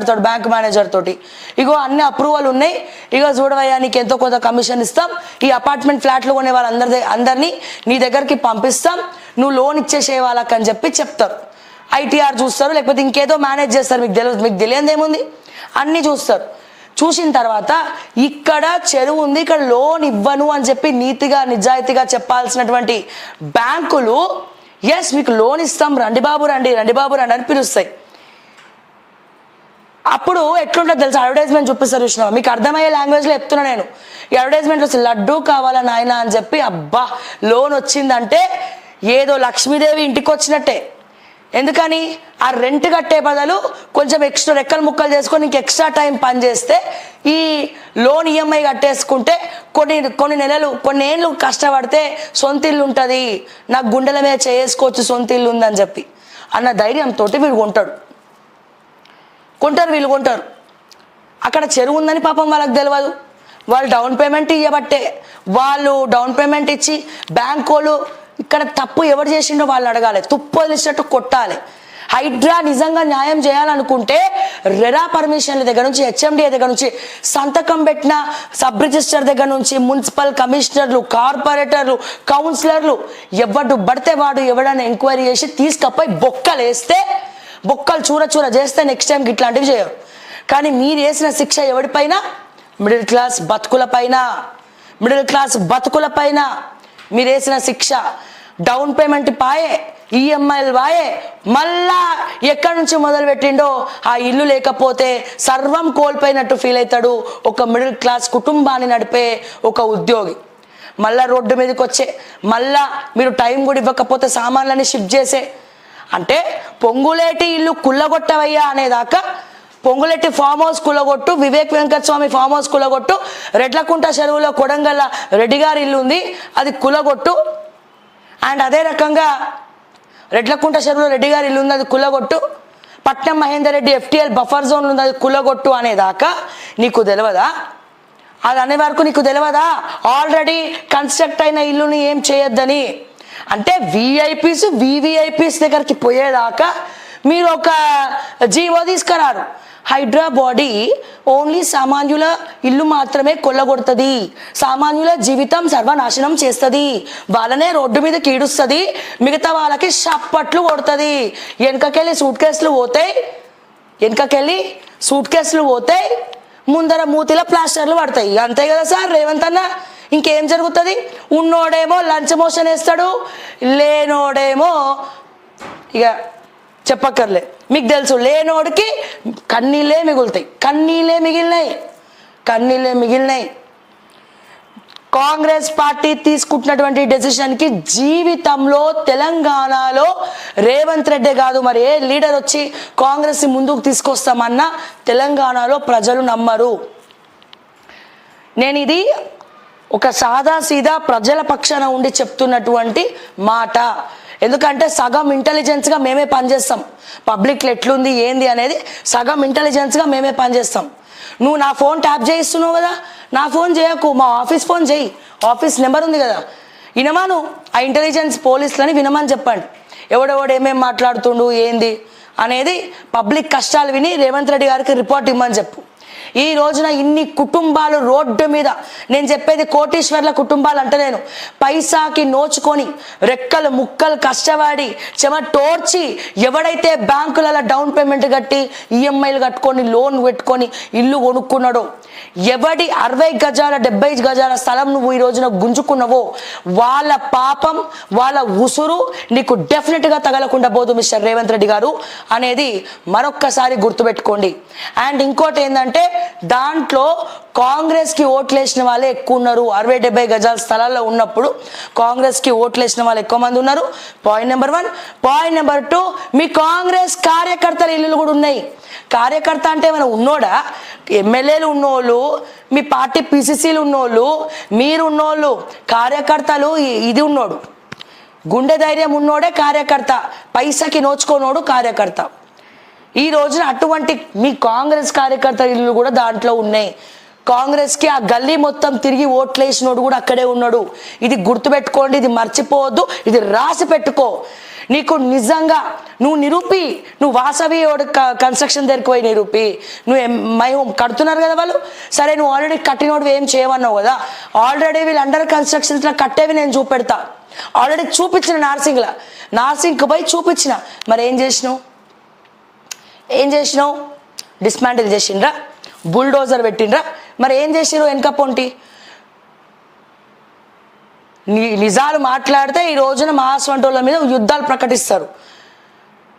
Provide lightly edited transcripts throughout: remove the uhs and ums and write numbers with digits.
Bank manager తోటి ఇగో అన్ని approval ఉన్నాయి, ఇగో చూడవయ్యా నీకు ఎంతో కొంత కమిషన్ ఇస్తాం, ఈ అపార్ట్మెంట్ ఫ్లాట్లు కొనే అందరినీ నీ దగ్గరికి పంపిస్తాం, నువ్వు లోన్ ఇచ్చేసే వాళ్ళకి అని చెప్పి చెప్తారు. ఐటీఆర్ చూస్తారు, లేకపోతే ఇంకేదో మేనేజ్ చేస్తారు, మీకు తెలియదు ఏముంది, అన్నీ చూస్తారు. చూసిన తర్వాత ఇక్కడ చెరువు ఉంది, ఇక్కడ లోన్ ఇవ్వను అని చెప్పి నీతిగా నిజాయితీగా చెప్పాల్సినటువంటి బ్యాంకులు ఎస్ మీకు లోన్ ఇస్తాం, రండి బాబు రండి అని పిలుస్తాయి. అప్పుడు ఎట్లుంటుంది తెలుసా, అడ్వర్టైజ్మెంట్ చూపిస్తారు చూసినా, మీకు అర్థమయ్యే లాంగ్వేజ్లో చెప్తున్నా నేను. ఈ అడ్వర్టైజ్మెంట్ వస్తే లడ్డూ కావాలా నాయన అని చెప్పి అబ్బా లోన్ వచ్చిందంటే ఏదో లక్ష్మీదేవి ఇంటికి వచ్చినట్టే. ఎందుకని ఆ రెంట్ కట్టే బదులు కొంచెం ఎక్స్ట్రా రెక్కలు ముక్కలు చేసుకొని ఇంక ఎక్స్ట్రా టైం పని చేస్తే ఈ లోన్ ఈఎంఐ కట్టేసుకుంటే కొన్ని నెలలు కొన్ని ఏళ్ళు కష్టపడితే సొంత ఇల్లు ఉంటుంది, నాకు గుండెల మీద చేసుకోవచ్చు సొంత ఇల్లు ఉందని చెప్పి అన్న ధైర్యంతో వీడు కొంటారు. అక్కడ చెరువు ఉందని పాపం వాళ్ళకి తెలియదు. వాళ్ళు డౌన్ పేమెంట్ ఇవ్వబట్టే, వాళ్ళు డౌన్ పేమెంట్ ఇచ్చి బ్యాంక్ వాళ్ళు ఇక్కడ తప్పు ఎవరు చేసిండో వాళ్ళు అడగాలి, తుప్పు వదిలిసినట్టు కొట్టాలి. హైడ్రా నిజంగా న్యాయం చేయాలనుకుంటే రెరా పర్మిషన్ల దగ్గర నుంచి హెచ్ఎండిఏ దగ్గర నుంచి సంతకం పెట్టిన సబ్ రిజిస్టర్ దగ్గర నుంచి మున్సిపల్ కమిషనర్లు, కార్పొరేటర్లు, కౌన్సిలర్లు ఎవడు పడితే వాడు ఎవడైనా ఎంక్వైరీ చేసి తీసుకపోయి బొక్కలు వేస్తే, బొక్కలు చూర చేస్తే నెక్స్ట్ టైంకి ఇట్లాంటివి చేయరు. కానీ మీరు వేసిన శిక్ష ఎవడిపైన? మిడిల్ క్లాస్ బతుకుల పైన మీరు వేసిన శిక్ష. డౌన్ పేమెంట్ పాయే, ఈఎంఐలు వాయే, మళ్ళా ఎక్కడి నుంచి మొదలు పెట్టిండో ఆ ఇల్లు లేకపోతే సర్వం కోల్పోయినట్టు ఫీల్ అవుతాడు ఒక మిడిల్ క్లాస్ కుటుంబాన్ని నడిపే ఒక ఉద్యోగి. మళ్ళా రోడ్డు మీదకి వచ్చే, మళ్ళా మీరు టైం కూడా ఇవ్వకపోతే సామాన్లన్నీ షిఫ్ట్ చేసే, అంటే పొంగులేటి ఇల్లు కుల్లగొట్టవయ్యా అనేదాకా Ponguleti farm house కులగొట్టు, Vivek Venkata Swamy farm house కులగొట్టు, Redlakunta చెరువులో కొడంగల్ల రెడ్డి గారి ఇల్లు ఉంది అది కులగొట్టు, అండ్ అదే రకంగా రెడ్లకుంట చెరువులో రెడ్డి గారి ఇల్లు ఉంది అది కులగొట్టు, పట్నం Mahender Reddy FTL buffer zone ఉంది అది కులగొట్టు అనేదాకా నీకు తెలియదా? అది అనే వరకు నీకు తెలియదా ఆల్రెడీ కన్స్ట్రక్ట్ అయిన ఇల్లుని ఏం చేయొద్దని? అంటే VVIPs దగ్గరికి పోయేదాకా మీరు ఒక జీవో తీసుకురారు. హైడ్రా బాడీ ఓన్లీ సామాన్యుల ఇల్లు మాత్రమే కొల్లగొడుతుంది, సామాన్యుల జీవితం సర్వనాశనం చేస్తుంది, వాళ్ళనే రోడ్డు మీద కీడుస్తుంది, మిగతా వాళ్ళకి షప్పట్లు కొడుతుంది. వెనకకెళ్ళి సూట్ కేసులు పోతాయి, ముందర మూతిలో ప్లాస్టర్లు పడతాయి. అంతే కదా సార్ రేవంత్ అన్న, ఇంకేం జరుగుతుంది? ఉన్నోడేమో లంచ్ మోషన్ వేస్తాడు, లేనోడేమో ఇక చెప్పక్కర్లే, మీకు తెలుసు లేనోడికి కన్నీళ్ళే మిగిలినాయి. కాంగ్రెస్ పార్టీ తీసుకుంటున్నటువంటి డెసిషన్కి జీవితంలో తెలంగాణలో రేవంత్ రెడ్డి కాదు మరి ఏ లీడర్ వచ్చి కాంగ్రెస్ ముందుకు తీసుకొస్తామన్నా తెలంగాణలో ప్రజలు నమ్మరు. నేను ఇది ఒక సాదాసీదా ప్రజల పక్షాన ఉండి చెప్తున్నటువంటి మాట. ఎందుకంటే సగం ఇంటెలిజెన్స్గా మేమే పనిచేస్తాం, పబ్లిక్లో ఎట్లుంది ఏంది అనేది సగం ఇంటెలిజెన్స్గా మేమే పనిచేస్తాం. నువ్వు నా ఫోన్ ట్యాప్ చేయిస్తున్నావు కదా, నా ఫోన్ చేయకు, మా ఆఫీస్ ఫోన్ చేయి, ఆఫీస్ నెంబర్ ఉంది కదా, వినమాను ఆ ఇంటెలిజెన్స్ పోలీసులని వినమని చెప్పండి, ఎవడెవడు ఏమేమి మాట్లాడుతుండు ఏంది అనేది పబ్లిక్ కష్టాలు విని రేవంత్ రెడ్డి గారికి రిపోర్ట్ ఇమ్మని చెప్పు. ఈ రోజున ఇన్ని కుటుంబాలు రోడ్డు మీద, నేను చెప్పేది కోటీశ్వర్ల కుటుంబాలు అంటలేను, పైసాకి నోచుకొని రెక్కలు ముక్కలు కష్టపడి చెమటోర్చి ఎవడైతే బ్యాంకులలో డౌన్ పేమెంట్ కట్టి ఈఎంఐలు కట్టుకొని లోన్ పెట్టుకొని ఇల్లు కొనుక్కున్నాడో, ఎవడి 60 గజాల 70 గజాల స్థలం నువ్వు ఈ రోజున గుంజుకున్నావో వాళ్ళ పాపం వాళ్ళ ఉసురు నీకు డెఫినెట్గా తగలకుండా పోదు మిస్టర్ రేవంత్ రెడ్డి గారు అనేది మరొక్కసారి గుర్తుపెట్టుకోండి. అండ్ ఇంకోటి ఏంటంటే దాంట్లో కాంగ్రెస్కి ఓట్లేసిన వాళ్ళే ఎక్కువ ఉన్నారు. 60-70 గజాల స్థలాల్లో ఉన్నప్పుడు కాంగ్రెస్కి ఓట్లేసిన వాళ్ళు ఎక్కువ మంది ఉన్నారు. Point number 1. పాయింట్ నెంబర్ 2, మీ కాంగ్రెస్ కార్యకర్తల ఇల్లులు కూడా ఉన్నాయి. కార్యకర్త అంటే ఏమైనా ఉన్నోడా? ఎమ్మెల్యేలు ఉన్నోళ్ళు, మీ పార్టీ PCCలు ఉన్నోళ్ళు, మీరు ఉన్నోళ్ళు కార్యకర్తలు. ఇది ఉన్నోడు గుండె ధైర్యం ఉన్నోడే కార్యకర్త, పైసకి నోచుకోనోడు కార్యకర్త. ఈ రోజున అటువంటి మీ కాంగ్రెస్ కార్యకర్త ఇల్లు కూడా దాంట్లో ఉన్నాయి. కాంగ్రెస్కి ఆ గల్లీ మొత్తం తిరిగి ఓట్లేసినోడు కూడా అక్కడే ఉన్నాడు. ఇది గుర్తుపెట్టుకోండి, ఇది మర్చిపోవద్దు, ఇది రాసి పెట్టుకో. నీకు నిజంగా నువ్వు నిరూపి, నువ్వు వాసవి కన్స్ట్రక్షన్ దగ్గరికి పోయి నిరూపి. నువ్వు మై హోమ్ కడుతున్నారు కదా వాళ్ళు, సరే నువ్వు ఆల్రెడీ కట్టినోడు ఏం చేయమన్నావు కదా, ఆల్రెడీ వీళ్ళు అండర్ కన్స్ట్రక్షన్స్లో కట్టేవి నేను చూపెడతా. ఆల్రెడీ చూపించిన నార్సింగ్కి పోయి చూపించిన. మరి ఏం చేసినావు? డిస్మాంటిల్ చేసిండ్రా, బుల్డోజర్ పెట్టిండ్రా. మరి ఏం చేసినారు వెనక పొంటి? నిజాలు మాట్లాడితే ఈ రోజున మహాస్వంటోళ్ళ మీద యుద్ధాలు ప్రకటిస్తారు.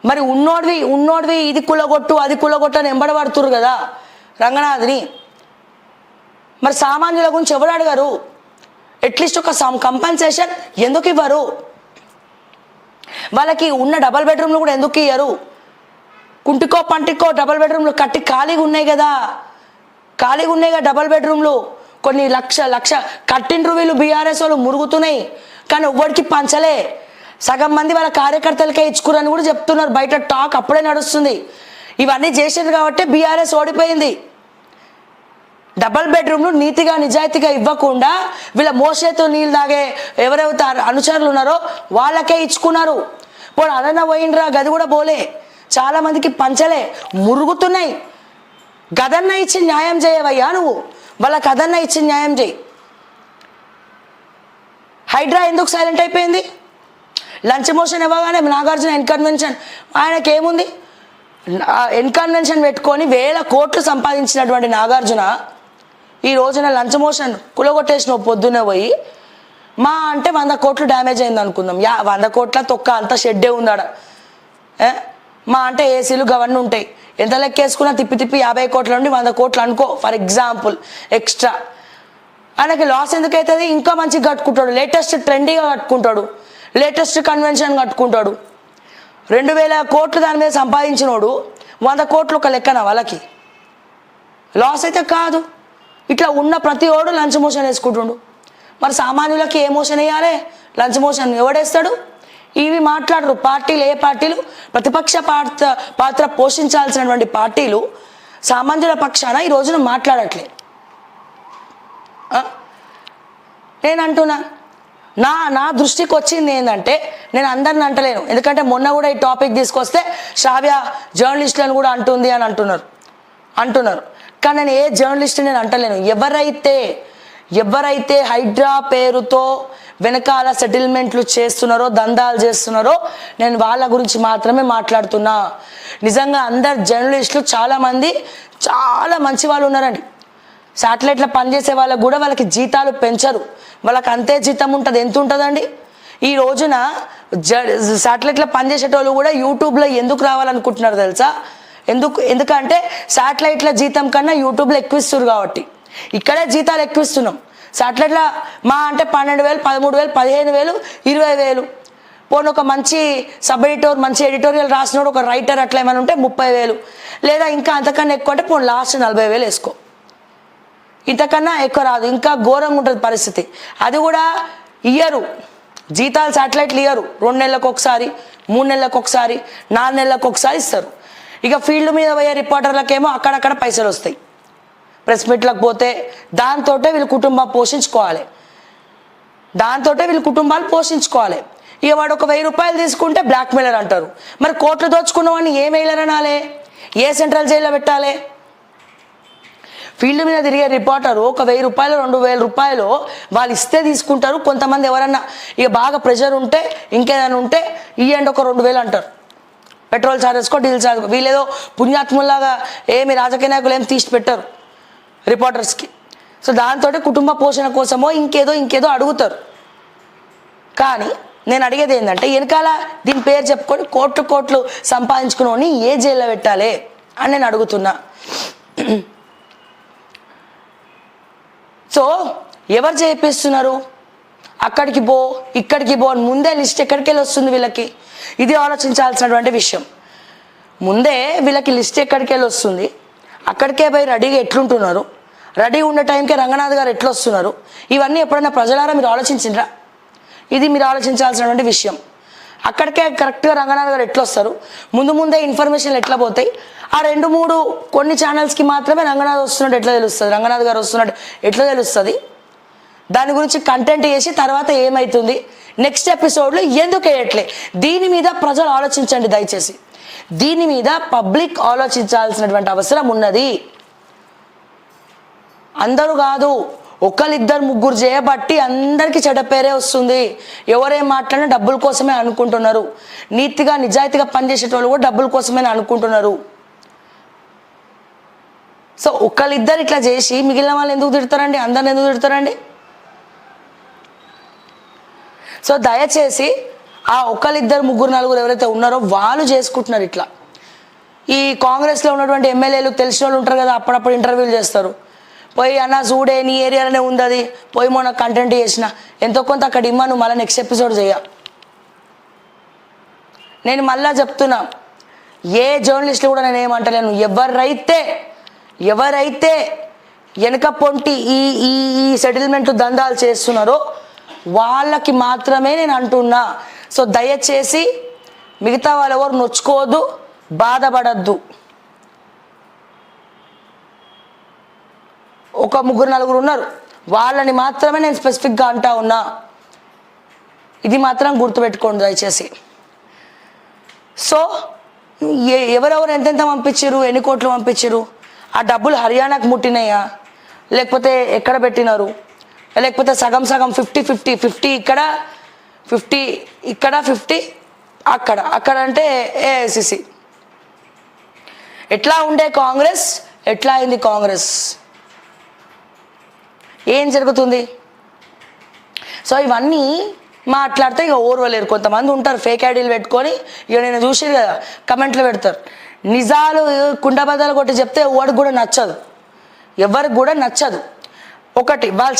మరి ఉన్నోడివి ఇది కులగొట్టు అది కులగొట్టు అని ఎంబడబడుతురు కదా రంగనాథ్ని. మరి సామాన్యుల గురించి ఎవరు అడగరు? అట్లీస్ట్ ఒక కంపెన్సేషన్ ఎందుకు ఇవ్వరు? వాళ్ళకి ఉన్న డబల్ బెడ్రూమ్లు కూడా ఎందుకు ఇయ్యరు? కుంటికో పంటికో డబల్ బెడ్రూమ్లు కట్టి ఖాళీగా ఉన్నాయి కదా డబల్ బెడ్రూమ్లు. కొన్ని లక్ష కట్టిండ్రు వీళ్ళు, బీఆర్ఎస్ వాళ్ళు మురుగుతున్నాయి, కానీ ఎవ్వడికి పంచలే. సగం మంది వాళ్ళ కార్యకర్తలకే ఇచ్చుకురని కూడా చెప్తున్నారు, బయట టాక్ అప్పుడే నడుస్తుంది. ఇవన్నీ చేసేది కాబట్టి బీఆర్ఎస్ ఓడిపోయింది. డబల్ బెడ్రూమ్లు నీతిగా నిజాయితీగా ఇవ్వకుండా వీళ్ళ మోసేతో నీళ్ళు తాగే ఎవరైతే అనుచరులు ఉన్నారో వాళ్ళకే ఇచ్చుకున్నారు. పోనీ అదన్నా పోయిండ్రా, గది కూడా పోలే, చాలా మందికి పంచలే, మురుగుతున్నాయి. గదన్న ఇచ్చి న్యాయం చేయవయ్యా నువ్వు, వాళ్ళకి అదన్నా ఇచ్చి న్యాయం చేయి. హైడ్రా ఎందుకు సైలెంట్ అయిపోయింది? లంచ్ మోషన్ ఇవ్వగానే నాగార్జున ఎన్కన్వెన్షన్, ఆయనకి ఏముంది? ఎన్కన్వెన్షన్ పెట్టుకొని 1000 కోట్లు సంపాదించినటువంటి నాగార్జున ఈ రోజున లంచ్ మోషన్ కులగొట్టేసిన పొద్దున్నే పోయి మా అంటే 100 కోట్లు డ్యామేజ్ అయింది అనుకుందాం. 100 కోట్ల తొక్క అంతా షెడ్డే ఉందాడ. మా అంటే ఏసీలు గవర్నమెంట్ ఉంటాయి, ఎంత లెక్కేసుకున్నా తిప్పి 50 కోట్ల నుండి 100 కోట్లు అనుకో ఫర్ ఎగ్జాంపుల్ ఎక్స్ట్రా. ఆయనకి లాస్ ఎందుకు అవుతుంది? ఇంకా మంచిగా కట్టుకుంటాడు, లేటెస్ట్ ట్రెండీగా కట్టుకుంటాడు, లేటెస్ట్ కన్వెన్షన్ కట్టుకుంటాడు. 2000 కోట్లు దాని మీద సంపాదించినోడు 100 కోట్లు ఒక లెక్కన వాళ్ళకి లాస్ అయితే కాదు. ఇట్లా ఉన్న ప్రతి ఓడు లంచ్ మోషన్ వేసుకుంటుండు. మరి సామాన్యులకి ఏ మోషన్ వేయాలి? లంచ్ మోషన్ ఎవడేస్తాడు? ఇవి మాట్లాడరు పార్టీలు. ఏ పార్టీలు? ప్రతిపక్ష పాత్ర పోషించాల్సినటువంటి పార్టీలు సామాన్యుల పక్షాన ఈ రోజున మాట్లాడట్లే. నేను అంటున్నా, నా దృష్టికి వచ్చింది ఏంటంటే, నేను అందరిని అంటలేను, ఎందుకంటే మొన్న కూడా ఈ టాపిక్ తీసుకొస్తే శ్రావ్య జర్నలిస్టులను కూడా అంటుంది అని అంటున్నారు. కానీ నేను ఏ జర్నలిస్ట్ నేను అంటలేను. ఎవరైతే హైడ్రా పేరుతో వెనకాల సెటిల్మెంట్లు చేస్తున్నారో, దందాలు చేస్తున్నారో, నేను వాళ్ళ గురించి మాత్రమే మాట్లాడుతున్నా. నిజంగా అందరు జర్నలిస్టులు చాలామంది చాలా మంచి వాళ్ళు ఉన్నారండి. శాటిలైట్లో పనిచేసే వాళ్ళకు కూడా వాళ్ళకి జీతాలు పెంచరు, వాళ్ళకి అంతే జీతం ఉంటుంది. ఎంత ఉంటుందండి ఈ రోజున? శాటిలైట్లో పనిచేసేటోళ్ళు కూడా యూట్యూబ్లో ఎందుకు రావాలనుకుంటున్నారు తెలుసా? ఎందుకంటే శాటిలైట్ల జీతం కన్నా యూట్యూబ్లో ఎక్కువ ఇస్తారు కాబట్టి ఇక్కడే జీతాలు ఎక్కువ ఇస్తున్నాం. శాటిలైట్లో మా అంటే 12,000, 13,000, 15,000, 20,000. పోనీ ఒక మంచి సబ్ ఎడిటర్, మంచి ఎడిటోరియల్ రాసినోడు, ఒక రైటర్ అట్లా ఏమైనా ఉంటే 30,000, లేదా ఇంకా అంతకన్నా ఎక్కువ అంటే పోనీ లాస్ట్ 40,000 వేసుకో. ఇంతకన్నా ఎక్కువ రాదు. ఇంకా ఘోరంగా ఉంటుంది పరిస్థితి. అది కూడా ఇయ్యరు జీతాలు, శాటిలైట్లు ఇయ్యరు. 2 నెలలకు ఒకసారి, 3 నెలలకు ఒకసారి, 4 నెలలకు ఒకసారి ఇస్తారు. ఇక ఫీల్డ్ మీద పోయే రిపోర్టర్లకేమో అక్కడక్కడ పైసలు వస్తాయి. ప్రెస్ మీట్లకు పోతే దాంతో వీళ్ళు కుటుంబాలు పోషించుకోవాలి. ఇక వాడు ఒక 1000 రూపాయలు తీసుకుంటే బ్లాక్మెయిలర్ అంటారు. మరి కోట్లు దోచుకున్న వాడిని ఏ మెయిలర్ అనాలి? ఏ సెంట్రల్ జైల్లో పెట్టాలి? ఫీల్డ్ మీద తిరిగే రిపోర్టరు ఒక 1000 రూపాయలు, 2000 రూపాయలు వాళ్ళు ఇస్తే తీసుకుంటారు. కొంతమంది ఎవరన్నా ఇక బాగా ప్రెషర్ ఉంటే, ఇంకేదైనా ఉంటే ఇవ్వండి ఒక 2000 అంటారు. పెట్రోల్ ఛార్జెస్కో, డీజిల్ ఛార్జెస్కో. వీళ్ళేదో పుణ్యాత్ముల్లాగా ఏమి రాజకీయ నాయకులు ఏం తీసి పెట్టారు రిపోర్టర్స్కి. సో దాంతో కుటుంబ పోషణ కోసమో ఇంకేదో అడుగుతారు. కానీ నేను అడిగేది ఏంటంటే, వెనకాల దీని పేరు చెప్పుకొని కోట్లు సంపాదించుకుని ఏ జైల్లో పెట్టాలి అని నేను అడుగుతున్నా. సో ఎవరు చేపిస్తున్నారు? అక్కడికి పో, ఇక్కడికి పో అని ముందే లిస్ట్ ఎక్కడికి వెళ్ళి వస్తుంది వీళ్ళకి? ఇది ఆలోచించాల్సినటువంటి విషయం. ముందే వీళ్ళకి లిస్ట్ ఎక్కడికి వెళ్ళి వస్తుంది, అక్కడికే పోయి రెడీగా ఎట్లుంటున్నారు, రెడీ ఉన్న టైంకే రంగనాథ్ గారు ఎట్లా వస్తున్నారు, ఇవన్నీ ఎప్పుడైనా ప్రజలారా మీరు ఆలోచించిండ్రా? ఇది మీరు ఆలోచించాల్సినటువంటి విషయం. అక్కడికే కరెక్ట్గా రంగనాథ్ గారు ఎట్లా వస్తారు, ముందే ఇన్ఫర్మేషన్లు ఎట్లా పోతాయి? ఆ 2-3 కొన్ని ఛానల్స్కి మాత్రమే రంగనాథ్ వస్తున్నట్టు ఎట్లా తెలుస్తుంది, రంగనాథ్ గారు వస్తున్నట్టు ఎట్లా తెలుస్తుంది? దాని గురించి కంటెంట్ చేసి తర్వాత ఏమవుతుంది, నెక్స్ట్ ఎపిసోడ్లో ఎందుకు వేయట్లే, దీని మీద ప్రజలు ఆలోచించండి దయచేసి. దీని మీద పబ్లిక్ ఆలోచించాల్సినటువంటి అవసరం ఉన్నది. అందరూ కాదు, ఒకళ్ళిద్దరు ముగ్గురు చేయబట్టి అందరికీ చెడ్డ పేరే వస్తుంది. ఎవరేం మాట్లాడినా డబ్బుల కోసమే అనుకుంటున్నారు. నీతిగా నిజాయితీగా పనిచేసేటోళ్ళు కూడా డబ్బుల కోసమే అనుకుంటున్నారు. సో ఒకళ్ళిద్దరు ఇట్లా చేసి మిగిలిన వాళ్ళు ఎందుకు తిడతారండి, అందరిని ఎందుకు తిడతారండి? సో దయచేసి ఆ ఒకళ్ళిద్దరు ముగ్గురు నలుగురు ఎవరైతే ఉన్నారో వాళ్ళు చేసుకుంటున్నారు ఇట్లా. ఈ కాంగ్రెస్లో ఉన్నటువంటి ఎమ్మెల్యేలు తెలిసిన వాళ్ళు ఉంటారు కదా, అప్పుడప్పుడు ఇంటర్వ్యూలు చేస్తారు. పోయి అన్న చూడే నీ ఏరియాలోనే ఉంది అది, పోయి మొన్న కంటెంట్ చేసిన ఎంతో కొంత అక్కడ ఇమ్మా, నువ్వు మళ్ళీ నెక్స్ట్ ఎపిసోడ్ చేయ. నేను మళ్ళా చెప్తున్నా, ఏ జర్నలిస్టులు కూడా నేను ఏమంటలేను, ఎవరైతే వెనక పొంటి ఈ ఈ సెటిల్మెంట్ దందాలు చేస్తున్నారో వాళ్ళకి మాత్రమే నేను అంటున్నా. సో దయచేసి మిగతా వాళ్ళు ఎవరు నొచ్చుకోవద్దు, బాధపడద్దు. ఒక ముగ్గురు నలుగురు ఉన్నారు, వాళ్ళని మాత్రమే నేను స్పెసిఫిక్గా అంటా ఉన్నా. ఇది మాత్రం గుర్తుపెట్టుకోండి దయచేసి. సో ఎవరెవరు ఎంతెంత పంపించారు, ఎన్ని కోట్లు పంపించారు, ఆ డబ్బులు హర్యానాకు ముట్టినాయా, లేకపోతే ఎక్కడ పెట్టినారు, లేకపోతే సగం సగం 50-50 ఇక్కడ 50 ఇక్కడ 50 అక్కడ అంటే ఏఐసిసి. ఎట్లా ఉండే కాంగ్రెస్, ఎట్లా అయింది కాంగ్రెస్, ఏం జరుగుతుంది? సో ఇవన్నీ మాట్లాడితే ఇక ఓర్వలేరు. కొంతమంది ఉంటారు ఫేక్ ఐడీలు పెట్టుకొని, ఇక నేను చూసేది కదా కమెంట్లు పెడతారు. నిజాలు కుండబద్దలు కొట్టి చెప్తే ఎవరికి కూడా నచ్చదు, ఎవరికి కూడా నచ్చదు. ఒకటి వాళ్ళు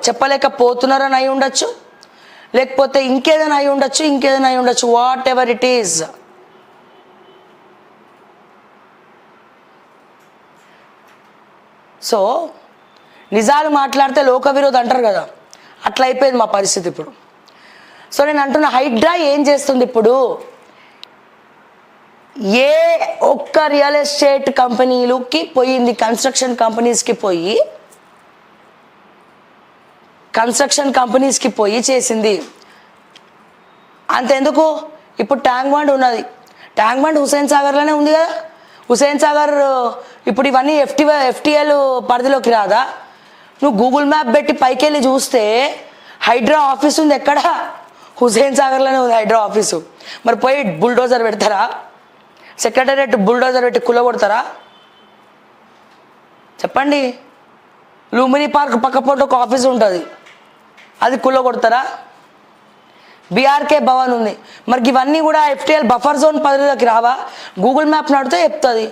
చెప్పలేకపోతున్నారని అయి ఉండొచ్చు, లేకపోతే ఇంకేదైనా అయి ఉండొచ్చు, what ever it is. So నిజాలు మాట్లాడితే లోక విరోధి అంటారు కదా, అట్లా అయిపోయింది మా పరిస్థితి ఇప్పుడు. సో నేను అంటున్న, హైడ్రా ఏం చేస్తుంది ఇప్పుడు? ఏ ఒక్క రియల్ ఎస్టేట్ కంపెనీలకి పోయింది, కన్స్ట్రక్షన్ కంపెనీస్కి పోయి చేసింది. అంతెందుకు, ఇప్పుడు ట్యాంక్ బండ్ ఉన్నది, ట్యాంక్ బండ్ హుస్సేన్ సాగర్లోనే ఉంది కదా. హుస్సేన్ సాగర్ ఇప్పుడు ఇవన్నీ FTL పరిధిలోకి రాదా? నువ్వు గూగుల్ మ్యాప్ పెట్టి పైకి వెళ్ళి చూస్తే హైడ్రా ఆఫీస్ ఉంది ఎక్కడ, హుస్సేన్ సాగర్లోనే ఉంది హైడ్రా ఆఫీసు. మరి పోయి బుల్డోజర్ పెడతారా, సెక్రటేరియట్ బుల్డోజర్ పెట్టి కుల్లగొడతారా? చెప్పండి. లూమిని పార్క్ పక్కపోటు ఒక ఆఫీస్ ఉంటుంది, అది కుల్లగొడతారా? BRK భవన్ ఉంది, మరి ఇవన్నీ కూడా FTL బఫర్ జోన్ పరిధిలోకి రావా? గూగుల్ మ్యాప్ నడితే చెప్తుంది.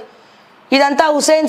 ఇదంతా హుస్సేన్